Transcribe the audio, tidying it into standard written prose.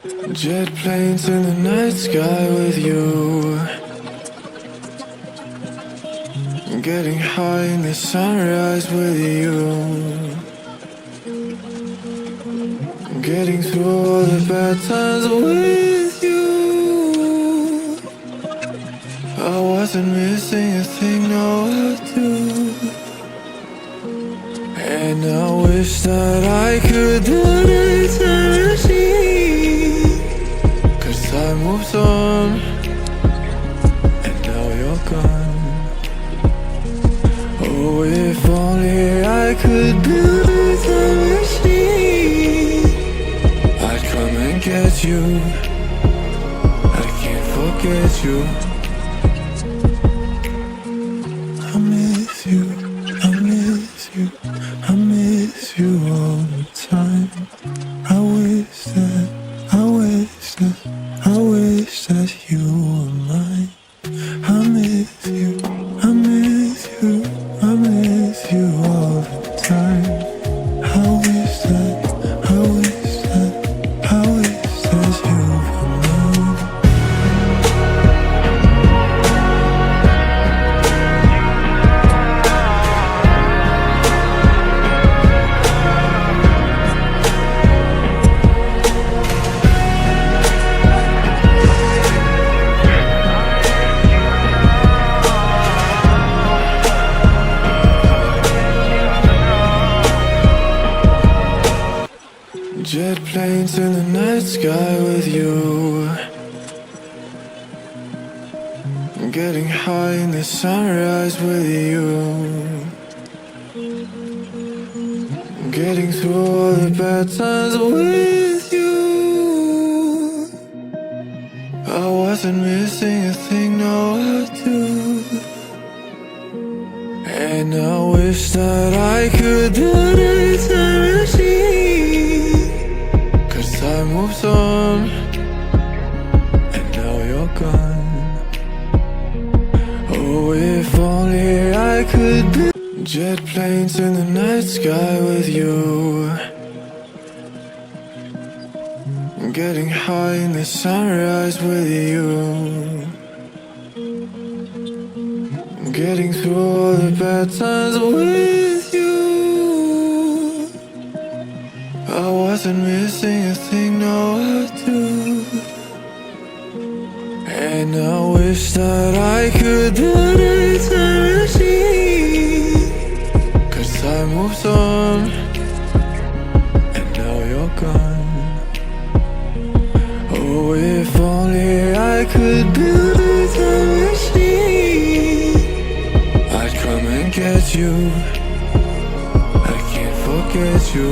Jet planes in the night sky with you, getting high in the sunrise with you, getting through all the bad times with you. I wasn't missing a thing, no I do. And I wish that I could do eternity, 'cause time moves on, and now you're gone. Oh, if only I could build a machine, I'd come and get you. I can't forget you. I miss you, I miss you, I miss you all the time. I wish that, I wish that, I wish that you were mine. I miss you, I miss you, I miss you all the time. I wish that, I wish that, I wish that you were mine. Jet planes in the night sky with you, getting high in the sunrise with you, getting through all the bad times with you. I wasn't missing a thing, no I do. And I wish that I could do eternity, time moves on, and now you're gone. Oh, if only I could be. Jet planes in the night sky with you, getting high in the sunrise with you, getting through all the bad times with you. I wasn't missing a thing, no I do. And I wish that I could do eternity, 'cause time moves on, and now you're gone. Oh, if only I could build a machine, I'd come and get you. I can't forget you.